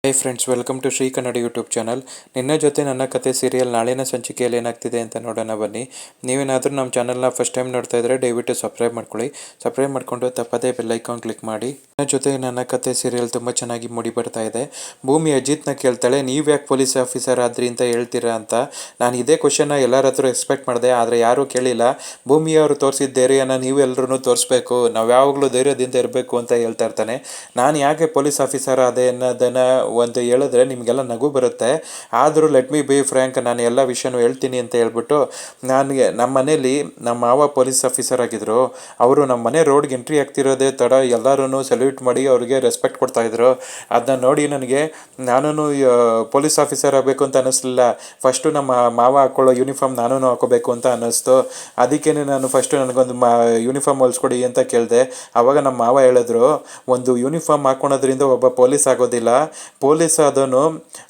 High friends, welcome to Shri Kannada YouTube channel. ನಿನ್ನ ಜೊತೆ ನನ್ನ ಕತೆ ಸೀರಿಯಲ್ ನಾಳಿನ ಸಂಚಿಕೆಯಲ್ಲಿ ಏನಾಗ್ತಿದೆ ಅಂತ ನೋಡೋಣ ಬನ್ನಿ. ನೀವೇನಾದರೂ ನಮ್ಮ ಚಾನಲ್ನ ಫಸ್ಟ್ ಟೈಮ್ ನೋಡ್ತಾ ಇದ್ದರೆ ದಯವಿಟ್ಟು ಸಬ್ಸ್ಕ್ರೈಬ್ ಮಾಡ್ಕೊಳ್ಳಿ. ಸಬ್ಸ್ಕ್ರೈಬ್ ಮಾಡಿಕೊಂಡು ತಪ್ಪದೇ ಬೆಲ್ಲೈಕಾನ್ ಕ್ಲಿಕ್ ಮಾಡಿ. ನನ್ನ ಜೊತೆ ನನ್ನ ಕತೆ ಸೀರಿಯಲ್ ತುಂಬ ಚೆನ್ನಾಗಿ ಮೂಡಿ ಬರ್ತಾ ಇದೆ. ಭೂಮಿ ಅಜಿತ್ನ ಕೇಳ್ತಾಳೆ, ನೀವು ಯಾಕೆ ಪೊಲೀಸ್ ಆಫೀಸರ್ ಆದ್ರಿ ಅಂತ ಹೇಳ್ತೀರಾ ಅಂತ. ನಾನು ಇದೇ ಕ್ವಶನ್ನ ಎಲ್ಲರ ಹತ್ರ ಎಕ್ಸ್ಪೆಕ್ಟ್ ಮಾಡಿದೆ, ಆದರೆ ಯಾರೂ ಕೇಳಿಲ್ಲ. ಭೂಮಿಯವರು ತೋರಿಸಿದ ಧೈರ್ಯನ ನೀವೆಲ್ಲರೂ ತೋರಿಸ್ಬೇಕು, ನಾವು ಯಾವಾಗಲೂ ಧೈರ್ಯದಿಂದ ಇರಬೇಕು ಅಂತ ಹೇಳ್ತಾ ಇರ್ತಾನೆ. ನಾನು ಯಾಕೆ ಪೊಲೀಸ್ ಆಫೀಸರ್ ಅದೇ ಅನ್ನೋದನ್ನು ಒಂದು ಹೇಳಿದ್ರೆ ನಿಮಗೆಲ್ಲ ನಗು ಬರುತ್ತೆ. ಆದರೂ ಲೆಟ್ ಮಿ ಬಿ ಫ್ರ್ಯಾಂಕ್, ನಾನು ಎಲ್ಲ ವಿಷಯನೂ ಹೇಳ್ತೀನಿ ಅಂತ ಹೇಳ್ಬಿಟ್ಟು, ನನಗೆ ನಮ್ಮ ಮನೇಲಿ ನಮ್ಮ ಮಾವ ಪೊಲೀಸ್ ಆಫೀಸರ್ ಆಗಿದ್ದರು. ಅವರು ನಮ್ಮ ಮನೆ ರೋಡ್ಗೆ ಎಂಟ್ರಿ ಆಗ್ತಿರೋದೇ ತಡ ಎಲ್ಲರೂ ಸಲ್ಯೂಟ್ ಮಾಡಿ ಅವ್ರಿಗೆ ರೆಸ್ಪೆಕ್ಟ್ ಕೊಡ್ತಾಯಿದ್ರು. ಅದನ್ನ ನೋಡಿ ನನಗೆ ನಾನು ಪೊಲೀಸ್ ಆಫೀಸರ್ ಆಗಬೇಕು ಅಂತ ಅನ್ನಿಸ್ಲಿಲ್ಲ. ಫಸ್ಟು ನಮ್ಮ ಮಾವ ಹಾಕ್ಕೊಳ್ಳೋ ಯೂನಿಫಾರ್ಮ್ ನಾನು ಹಾಕೋಬೇಕು ಅಂತ ಅನ್ನಿಸ್ತು. ಅದಕ್ಕೇ ನಾನು ಫಸ್ಟು ನನಗೊಂದು ಯೂನಿಫಾರ್ಮ್ ಹೊಲಿಸ್ಕೊಡಿ ಅಂತ ಕೇಳಿದೆ. ಆವಾಗ ನಮ್ಮ ಮಾವ ಹೇಳಿದ್ರು, ಒಂದು ಯೂನಿಫಾರ್ಮ್ ಹಾಕೊಳೋದ್ರಿಂದ ಒಬ್ಬ ಪೊಲೀಸ್ ಆಗೋದಿಲ್ಲ. ಪೊಲೀಸ್ ಆದವನು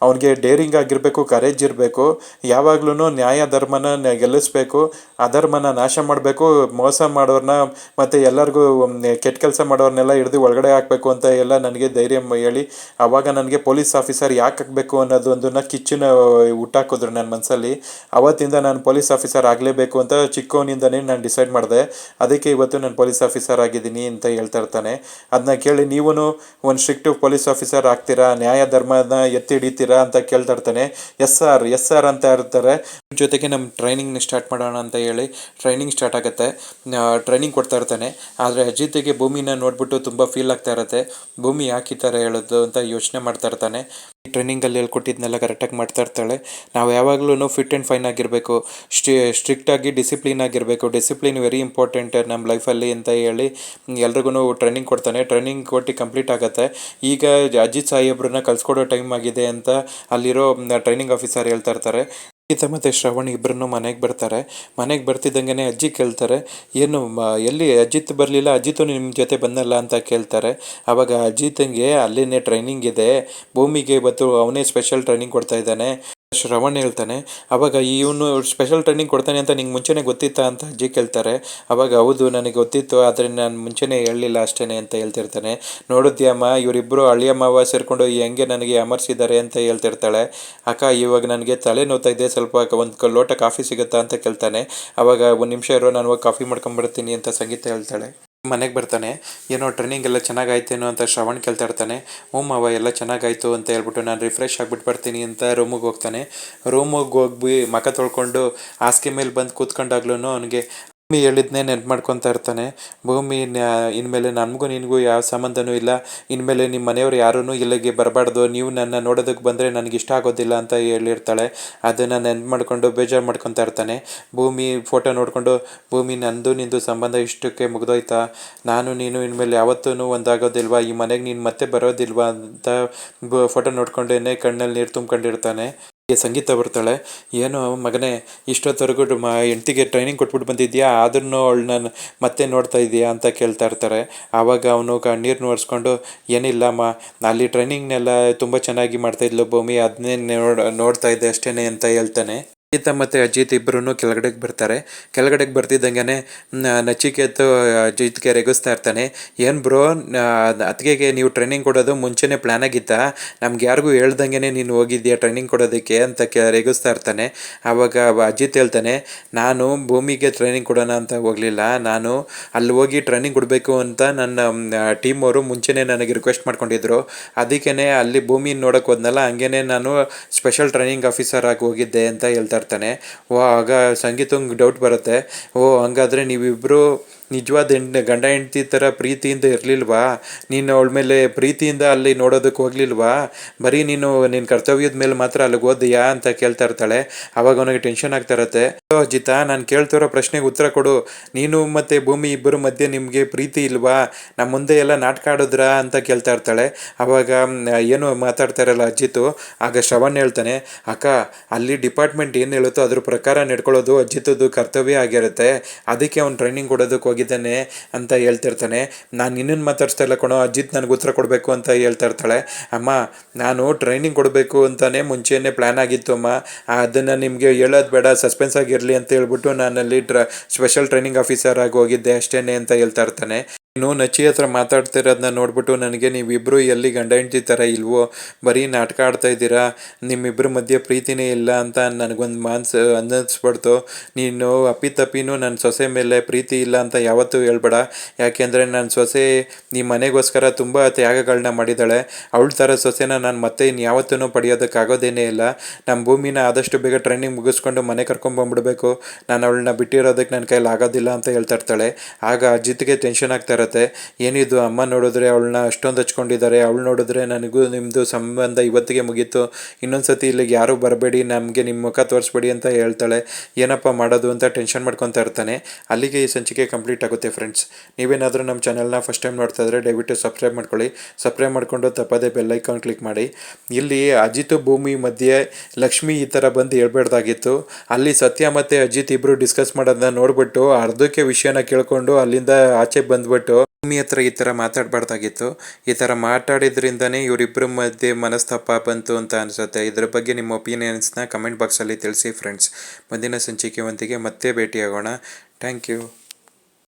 ಅವನಿಗೆ ಡೇರಿಂಗ್ ಆಗಿರಬೇಕು, ಕರೇಜ್ ಇರಬೇಕು, ಯಾವಾಗ್ಲೂ ನ್ಯಾಯ ಧರ್ಮನ ಗೆಲ್ಲಿಸ್ಬೇಕು, ಅಧರ್ಮನ ನಾಶ ಮಾಡಬೇಕು, ಮೋಸ ಮಾಡೋರನ್ನ ಮತ್ತು ಎಲ್ಲರಿಗೂ ಕೆಟ್ಟ ಕೆಲಸ ಮಾಡೋರನ್ನೆಲ್ಲ ಹಿಡಿದು ಒಳಗಡೆ ಹಾಕಬೇಕು ಅಂತ ಎಲ್ಲ ನನಗೆ ಧೈರ್ಯ ಹೇಳಿ, ಆವಾಗ ನನಗೆ ಪೊಲೀಸ್ ಆಫೀಸರ್ ಯಾಕೆ ಆಗಬೇಕು ಅನ್ನೋದೊಂದನ್ನು ಕಿಚ್ಚನ ಹುಟ್ಟಾಕಿದ್ರು ನನ್ನ ಮನಸ್ಸಲ್ಲಿ. ಅವತ್ತಿಂದ ನಾನು ಪೊಲೀಸ್ ಆಫೀಸರ್ ಆಗಲೇಬೇಕು ಅಂತ ಚಿಕ್ಕವನಿಂದನೇ ನಾನು ಡಿಸೈಡ್ ಮಾಡಿದೆ. ಅದಕ್ಕೆ ಇವತ್ತು ನಾನು ಪೊಲೀಸ್ ಆಫೀಸರ್ ಆಗಿದ್ದೀನಿ ಅಂತ ಹೇಳ್ತಾ ಇರ್ತಾನೆ. ಅದನ್ನ ಕೇಳಿ ನೀವು ಒಂದು ಸ್ಟ್ರಿಕ್ಟ್ ಪೊಲೀಸ್ ಆಫೀಸರ್ ಆಗ್ತೀರಾ, ನ್ಯಾಯ ಧರ್ಮನ ಎತ್ತಿ ಹಿಡಿತೀರಾ ಅಂತ ಕೇಳ್ತಾ ಇರ್ತಾನೆ. ಎಸ್ ಸರ್ ಅಂತ ಇರ್ತಾರೆ. ಜೊತೆಗೆ ನಮ್ಮ ಟ್ರೈನಿಂಗ್ನ ಸ್ಟಾರ್ಟ್ ಮಾಡೋಣ ಅಂತ ಹೇಳಿ ಟ್ರೈನಿಂಗ್ ಸ್ಟಾರ್ಟ್ ಆಗುತ್ತೆ. ಟ್ರೈನಿಂಗ್ ಕೊಡ್ತಾ ಇರ್ತಾನೆ. ಆದರೆ ಅಜಿತ್ಗೆ ಭೂಮಿನ ನೋಡ್ಬಿಟ್ಟು ತುಂಬ ಫೀಲ್ ಆಗ್ತಾ ಇರುತ್ತೆ. ಭೂಮಿ ಯಾಕೆ ಈ ಥರ ಹೇಳೋದು ಅಂತ ಯೋಚನೆ ಮಾಡ್ತಾ ಇರ್ತಾನೆ. ಈ ಟ್ರೈನಿಂಗಲ್ಲಿ ಹೇಳ್ಕೊಟ್ಟಿದ್ನೆಲ್ಲ ಕರೆಕ್ಟಾಗಿ ಮಾಡ್ತಾ ಇರ್ತಾಳೆ. ನಾವು ಯಾವಾಗಲೂ ಫಿಟ್ ಆ್ಯಂಡ್ ಫೈನ್ ಆಗಿರಬೇಕು, ಸ್ಟ್ರಿಕ್ಟಾಗಿ ಡಿಸಿಪ್ಲಿನ್ ಆಗಿರಬೇಕು. ಡಿಸಿಪ್ಲಿನ್ ವೆರಿ ಇಂಪಾರ್ಟೆಂಟ್ ನಮ್ಮ ಲೈಫಲ್ಲಿ ಅಂತ ಹೇಳಿ ಎಲ್ರಿಗೂ ಟ್ರೈನಿಂಗ್ ಕೊಡ್ತಾನೆ. ಟ್ರೈನಿಂಗ್ ಕೊಟ್ಟು ಕಂಪ್ಲೀಟ್ ಆಗುತ್ತೆ. ಈಗ ಅಜಿತ್ ಸಾಹೇಬ್ರನ್ನ ಕಳ್ಸ್ಕೊಡೋ ಟೈಮ್ ಆಗಿದೆ ಅಂತ ಅಲ್ಲಿರೋ ಟ್ರೈನಿಂಗ್ ಆಫೀಸರ್ ಹೇಳ್ತಾ ಇರ್ತಾರೆ. ಗೀತಾ ಮತ್ತು ಶ್ರವಣ್ ಇಬ್ಬರನ್ನು ಮನೆಗೆ ಬರ್ತಾರೆ. ಮನೆಗೆ ಬರ್ತಿದ್ದಂಗೆ ಅಜ್ಜಿ ಕೇಳ್ತಾರೆ, ಏನು ಎಲ್ಲಿ ಅಜಿತ್ ಬರಲಿಲ್ಲ, ಅಜಿತು ನಿಮ್ಮ ಜೊತೆ ಬಂದಲ್ಲ ಅಂತ ಕೇಳ್ತಾರೆ. ಆವಾಗ ಅಜಿತ್ಗೆ ಅಲ್ಲಿನೇ ಟ್ರೈನಿಂಗ್ ಇದೆ, ಭೂಮಿಗೆ ಇವತ್ತು ಅವನೇ ಸ್ಪೆಷಲ್ ಟ್ರೈನಿಂಗ್ ಕೊಡ್ತಾ ಇದ್ದಾನೆ. ಶ್ರವಣ್ ಹೇಳ್ತಾನೆ. ಆವಾಗ ಇವನು ಸ್ಪೆಷಲ್ ಟ್ರೈನಿಂಗ್ ಕೊಡ್ತಾನೆ ಅಂತ ನಿಂಗೆ ಮುಂಚೆನೇ ಗೊತ್ತಿತ್ತಾ ಅಂತ ಅಜ್ಜಿ ಕೇಳ್ತಾರೆ. ಆವಾಗ ಹೌದು ನನಗೆ ಗೊತ್ತಿತ್ತು, ಆದರೆ ನಾನು ಮುಂಚೆನೇ ಹೇಳಲಿಲ್ಲ ಅಷ್ಟೇ ಅಂತ ಹೇಳ್ತಿರ್ತಾನೆ. ನೋಡಿದ್ಯಮ್ಮ, ಇವರಿಬ್ಬರು ಅಳಿಯ ಮಾವ ಸೇರಿಕೊಂಡು ಹೆಂಗೆ ನನಗೆ ಅಮರ್ಸಿದ್ದಾರೆ ಅಂತ ಹೇಳ್ತಿರ್ತಾಳೆ. ಅಕ್ಕ, ಇವಾಗ ನನಗೆ ತಲೆ ನೋವ್ತಾ ಇದೆ, ಸ್ವಲ್ಪ ಒಂದು ಲೋಟ ಕಾಫಿ ಸಿಗುತ್ತಾ ಅಂತ ಕೇಳ್ತಾನೆ. ಆವಾಗ ಒಂದು ನಿಮಿಷ ಇರೋ, ನಾನು ಹೋಗಿ ಕಾಫಿ ಮಾಡ್ಕೊಂಬರ್ತೀನಿ ಅಂತ ಸಂಗೀತ ಹೇಳ್ತಾಳೆ. ಮನೆಗೆ ಬರ್ತಾನೆ. ಏನೋ ಟ್ರೈನಿಂಗ್ ಎಲ್ಲ ಚೆನ್ನಾಗಾಯ್ತೇನೋ ಅಂತ ಶ್ರವಣ್ ಕೇಳ್ತಾ ಇರ್ತಾನೆ. ಮಾವ ಎಲ್ಲ ಚೆನ್ನಾಗಾಯ್ತು ಅಂತ ಹೇಳ್ಬಿಟ್ಟು ನಾನು ರಿಫ್ರೆಶ್ ಆಗಿಬಿಟ್ಟು ಬರ್ತೀನಿ ಅಂತ ರೂಮಿಗೆ ಹೋಗ್ತಾನೆ. ರೂಮಿಗೆ ಹೋಗಿ ಮುಖ ತೊಳ್ಕೊಂಡು ಹಾಸಿಗೆ ಮೇಲೆ ಬಂದು ಕೂತ್ಕೊಂಡಾಗ್ಲೂ ಅವನಿಗೆ ಭೂಮಿ ಹೇಳಿದ್ನೇ ನೆನ್ಪು ಮಾಡ್ಕೊತಾ ಇರ್ತಾನೆ. ಭೂಮಿ, ಇನ್ಮೇಲೆ ನನಗೂ ನಿನಗೂ ಯಾವ ಸಂಬಂಧನೂ ಇಲ್ಲ, ಇನ್ಮೇಲೆ ನಿಮ್ಮ ಮನೆಯವರು ಯಾರೂ ಇಲ್ಲಿಗೆ ಬರಬಾರ್ದು, ನೀವು ನನ್ನ ನೋಡೋದಕ್ಕೆ ಬಂದರೆ ನನಗೆ ಇಷ್ಟ ಆಗೋದಿಲ್ಲ ಅಂತ ಹೇಳಿರ್ತಾಳೆ. ಅದನ್ನು ನೆನ್ಪು ಮಾಡ್ಕೊಂಡು ಬೇಜಾರು ಮಾಡ್ಕೊತಾ ಇರ್ತಾನೆ. ಭೂಮಿ ಫೋಟೋ ನೋಡಿಕೊಂಡು, ಭೂಮಿ ನಂದು ನಿಂದು ಸಂಬಂಧ ಇಷ್ಟಕ್ಕೆ ಮುಗ್ದೋಯ್ತಾ, ನಾನು ನೀನು ಇನ್ಮೇಲೆ ಯಾವತ್ತೂ ಒಂದಾಗೋದಿಲ್ವಾ, ಈ ಮನೆಗೆ ನೀನು ಮತ್ತೆ ಬರೋದಿಲ್ವಾ ಅಂತ ಫೋಟೋ ನೋಡ್ಕೊಂಡೇನೆ ಕಣ್ಣಲ್ಲಿ ನೀರು ತುಂಬ್ಕೊಂಡಿರ್ತಾನೆ. ಸಂಗೀತ ಬರ್ತಾಳೆ. ಏನು ಮಗನೇ, ಇಷ್ಟೊತ್ತವರೆಗೂ ಹೆಂಡ್ತಿಗೆ ಟ್ರೈನಿಂಗ್ ಕೊಟ್ಬಿಟ್ಟು ಬಂದಿದ್ಯಾ, ಆದ್ರೂ ಅವಳನ್ನ ಮತ್ತೆ ನೋಡ್ತಾ ಇದೆಯಾ ಅಂತ ಕೇಳ್ತಾ ಇರ್ತಾರೆ. ಆವಾಗ ಅವನು ಕಣ್ಣೀರು ಒರೆಸ್ಕೊಂಡು, ಏನಿಲ್ಲಮ್ಮ, ಅಲ್ಲಿ ಟ್ರೈನಿಂಗ್ನೆಲ್ಲ ತುಂಬ ಚೆನ್ನಾಗಿ ಮಾಡ್ತಾಯಿದ್ಲು ಭೂಮಿ, ಅದನ್ನೇ ನೋಡ್ತಾ ಇದ್ದೆ ಅಷ್ಟೇ ಅಂತ ಹೇಳ್ತಾನೆ. ಗೀತಾ ಮತ್ತು ಅಜಿತ್ ಇಬ್ಬರೂ ಕೆಳಗಡೆಗೆ ಬರ್ತಾರೆ. ಕೆಳಗಡೆಗೆ ಬರ್ತಿದ್ದಂಗೆ ನಚಿಕೇತು ಅಜಿತ್ಗೆ ರೆಗಿಸ್ತಾ ಇರ್ತಾನೆ. ಏನು ಬ್ರೋ, ಅದಕ್ಕೆ ನೀವು ಟ್ರೈನಿಂಗ್ ಕೊಡೋದು ಮುಂಚೆನೇ ಪ್ಲ್ಯಾನ್ ಆಗಿತ್ತಾ, ನಮ್ಗೆ ಯಾರಿಗೂ ಹೇಳ್ದಂಗೆ ನೀನು ಹೋಗಿದ್ಯಾ ಟ್ರೈನಿಂಗ್ ಕೊಡೋದಕ್ಕೆ ಅಂತ ರೆಗಿಸ್ತಾ ಇರ್ತಾನೆ. ಆವಾಗ ಅಜಿತ್ ಹೇಳ್ತಾನೆ, ನಾನು ಭೂಮಿಗೆ ಟ್ರೈನಿಂಗ್ ಕೊಡೋಣ ಅಂತ ಹೋಗಲಿಲ್ಲ, ನಾನು ಅಲ್ಲಿ ಹೋಗಿ ಟ್ರೈನಿಂಗ್ ಕೊಡಬೇಕು ಅಂತ ನನ್ನ ಟೀಮ್ ಅವರು ಮುಂಚೆನೇ ನನಗೆ ರಿಕ್ವೆಸ್ಟ್ ಮಾಡ್ಕೊಂಡಿದ್ರು. ಅದಕ್ಕೇ ಅಲ್ಲಿ ಭೂಮಿ ನೋಡೋಕೆ ಹೋದ್ನಲ್ಲ, ಹಂಗೇ ನಾನು ಸ್ಪೆಷಲ್ ಟ್ರೈನಿಂಗ್ ಆಫೀಸರ್ ಆಗಿ ಹೋಗಿದ್ದೆ ಅಂತ ಹೇಳ್ತಾ ಇರ್ತಾನೆ. ಆಗ ಸಂಗೀತಂಗೆ ಡೌಟ್ ಬರುತ್ತೆ. ಹಂಗಾದರೆ ನೀವಿಬ್ಬರು ನಿಜವಾದ ಗಂಡ ಹೆಂಡತಿ ಥರ ಪ್ರೀತಿಯಿಂದ ಇರಲಿಲ್ವಾ, ನೀನು ಅವಳ ಮೇಲೆ ಪ್ರೀತಿಯಿಂದ ಅಲ್ಲಿ ನೋಡೋದಕ್ಕೆ ಹೋಗ್ಲಿಲ್ವಾ, ಬರೀ ನೀನು ನಿನ್ನ ಕರ್ತವ್ಯದ ಮೇಲೆ ಮಾತ್ರ ಅಲ್ಲಿಗೆ ಹೋದೆಯಾ ಅಂತ ಕೇಳ್ತಾ ಇರ್ತಾಳೆ. ಆವಾಗ ಅವನಿಗೆ ಟೆನ್ಷನ್ ಆಗ್ತಾ ಇರುತ್ತೆ. ಅಜಿತ, ನಾನು ಕೇಳ್ತಿರೋ ಪ್ರಶ್ನೆಗೆ ಉತ್ತರ ಕೊಡು, ನೀನು ಮತ್ತು ಭೂಮಿ ಇಬ್ಬರು ಮಧ್ಯೆ ನಿಮಗೆ ಪ್ರೀತಿ ಇಲ್ವಾ, ನಮ್ಮ ಮುಂದೆ ಎಲ್ಲ ನಾಟಕ ಆಡಿದ್ರಾ ಅಂತ ಕೇಳ್ತಾ ಇರ್ತಾಳೆ. ಆವಾಗ ಏನು ಮಾತಾಡ್ತಾ ಇರಲ್ಲ ಅಜಿತು. ಆಗ ಶ್ರವಣ್ ಹೇಳ್ತಾನೆ, ಅಕ್ಕ, ಅಲ್ಲಿ ಡಿಪಾರ್ಟ್ಮೆಂಟ್ ಏನು ಹೇಳುತ್ತೋ ಅದ್ರ ಪ್ರಕಾರ ನಡ್ಕೊಳ್ಳೋದು ಅಜಿತದ್ದು ಕರ್ತವ್ಯ ಆಗಿರುತ್ತೆ, ಅದಕ್ಕೆ ಅವ್ನು ಟ್ರೈನಿಂಗ್ ಕೊಡೋದಕ್ಕೆ ಹೋಗಿದ್ದಾನೆ ಅಂತ ಹೇಳ್ತಿರ್ತಾನೆ. ನಾನು ನಿನ್ನನ್ನು ಮಾತಾಡ್ಸ್ತಾ ಇಲ್ಲ ಕಣೋ, ಅಜಿತ್ ನನಗೆ ಉತ್ತರ ಕೊಡಬೇಕು ಅಂತ ಹೇಳ್ತಾ ಇರ್ತಾಳೆ. ಅಮ್ಮ, ನಾನು ಟ್ರೈನಿಂಗ್ ಕೊಡಬೇಕು ಅಂತಲೇ ಮುಂಚೆನೇ ಪ್ಲ್ಯಾನ್ ಆಗಿತ್ತು ಅಮ್ಮ, ಅದನ್ನು ನಿಮಗೆ ಹೇಳೋದು ಬೇಡ, ಸಸ್ಪೆನ್ಸ್ ಆಗಿರಲಿ ಅಂತ ಹೇಳ್ಬಿಟ್ಟು ನಾನಲ್ಲಿ ಸ್ಪೆಷಲ್ ಟ್ರೈನಿಂಗ್ ಆಫೀಸರ್ ಆಗಿ ಹೋಗಿದ್ದೆ ಅಷ್ಟೇ ಅಂತ ಹೇಳ್ತಾ ಇರ್ತಾನೆ. ಇನ್ನು ನಚ್ಚಿ ಹತ್ರ ಮಾತಾಡ್ತಿರೋದನ್ನ ನೋಡ್ಬಿಟ್ಟು ನನಗೆ ನೀವಿಬ್ಬರು ಎಲ್ಲಿ ಗಂಡ ಹೆಂಡತಿ ಥರ ಇಲ್ವೋ, ಬರೀ ನಾಟಕ ಆಡ್ತಾ ಇದ್ದೀರಾ, ನಿಮ್ಮಿಬ್ಬರ ಮಧ್ಯೆ ಪ್ರೀತಿನೇ ಇಲ್ಲ ಅಂತ ನನಗೊಂದು ಅನ್ನಿಸ್ಬಿಡ್ತು. ನೀನು ಅಪ್ಪಿತಪ್ಪಿನೂ ನನ್ನ ಸೊಸೆ ಮೇಲೆ ಪ್ರೀತಿ ಇಲ್ಲ ಅಂತ ಯಾವತ್ತೂ ಹೇಳ್ಬೇಡ. ಯಾಕೆಂದರೆ ನನ್ನ ಸೊಸೆ ಈ ಮನೆಗೋಸ್ಕರ ತುಂಬ ತ್ಯಾಗಗಳನ್ನ ಮಾಡಿದ್ದಾಳೆ. ಅವಳ ಥರ ಸೊಸೆನ ನಾನು ಮತ್ತೆ ಇನ್ಯಾವತ್ತೂ ಪಡೆಯೋದಕ್ಕಾಗೋದೇನೇ ಇಲ್ಲ. ನಮ್ಮ ಭೂಮಿನ ಆದಷ್ಟು ಬೇಗ ಟ್ರೈನಿಂಗ್ ಮುಗಿಸ್ಕೊಂಡು ಮನೆ ಕರ್ಕೊಂಬಂದ್ಬಿಡ್ಬೇಕು. ನಾನು ಅವಳನ್ನ ಬಿಟ್ಟಿರೋದಕ್ಕೆ ನನ್ನ ಕೈಲಿ ಆಗೋದಿಲ್ಲ ಅಂತ ಹೇಳ್ತಾ ಇರ್ತಾಳೆ. ಆಗ ಅಜಿತ್ಗೆ ಟೆನ್ಷನ್ ಆಗ್ತಾ ಇರುತ್ತೆ. ಏನಿದು ಅಮ್ಮ ನೋಡಿದ್ರೆ ಅವಳನ್ನ ಅಷ್ಟೊಂದು ಹಚ್ಕೊಂಡಿದ್ದಾರೆ, ಅವಳು ನೋಡಿದ್ರೆ ನನಗೂ ನಿಮ್ಮದು ಸಂಬಂಧ ಇವತ್ತಿಗೆ ಮುಗೀತು, ಇನ್ನೊಂದು ಸತಿ ಇಲ್ಲಿಗೆ ಯಾರೂ ಬರಬೇಡಿ, ನಮಗೆ ನಿಮ್ಮ ಮುಖ ತೋರಿಸ್ಬೇಡಿ ಅಂತ ಹೇಳ್ತಾಳೆ. ಏನಪ್ಪ ಮಾಡೋದು ಅಂತ ಟೆನ್ಷನ್ ಮಾಡ್ಕೊತಾ ಇರ್ತಾನೆ. ಅಲ್ಲಿಗೆ ಈ ಸಂಚಿಕೆ ಕಂಪ್ಲೀಟ್ ಆಗುತ್ತೆ ಫ್ರೆಂಡ್ಸ್. ನೀವೇನಾದರೂ ನಮ್ಮ ಚಾನಲ್ನ ಫಸ್ಟ್ ಟೈಮ್ ನೋಡ್ತಾ ಇದ್ದರೆ ದಯವಿಟ್ಟು ಸಬ್ಸ್ಕ್ರೈಬ್ ಮಾಡ್ಕೊಳ್ಳಿ. ಸಬ್ಸ್ಕ್ರೈಬ್ ಮಾಡಿಕೊಂಡು ತಪ್ಪದೇ ಬೆಲ್ ಐಕಾನ್ ಕ್ಲಿಕ್ ಮಾಡಿ. ಇಲ್ಲಿ ಅಜಿತ್ ಭೂಮಿ ಮಧ್ಯೆ ಲಕ್ಷ್ಮಿ ಈ ಥರ ಬಂದು ಹೇಳ್ಬೇಡ್ದಾಗಿತ್ತು. ಅಲ್ಲಿ ಸತ್ಯ ಮತ್ತು ಅಜಿತ್ ಇಬ್ಬರು ಡಿಸ್ಕಸ್ ಮಾಡೋದನ್ನ ನೋಡ್ಬಿಟ್ಟು ಅರ್ಧಕ್ಕೆ ವಿಷಯನ ಕೇಳ್ಕೊಂಡು ಅಲ್ಲಿಂದ ಆಚೆ ಬಂದ್ಬಿಟ್ಟು ಭೂಮಿ ಹತ್ರ ಈ ಥರ ಮಾತಾಡಬಾರ್ದಾಗಿತ್ತು. ಈ ಥರ ಮಾತಾಡಿದ್ರಿಂದನೇ ಇವರಿಬ್ಬರ ಮಧ್ಯೆ ಮನಸ್ತಾಪ ಬಂತು ಅಂತ ಅನಿಸುತ್ತೆ. ಇದ್ರ ಬಗ್ಗೆ ನಿಮ್ಮ ಒಪಿನಿಯನ್ಸ್ನ ಕಮೆಂಟ್ ಬಾಕ್ಸಲ್ಲಿ ತಿಳಿಸಿ ಫ್ರೆಂಡ್ಸ್. ಮುಂದಿನ ಸಂಚಿಕೆಯೊಂದಿಗೆ ಮತ್ತೆ ಭೇಟಿಯಾಗೋಣ. Thank you.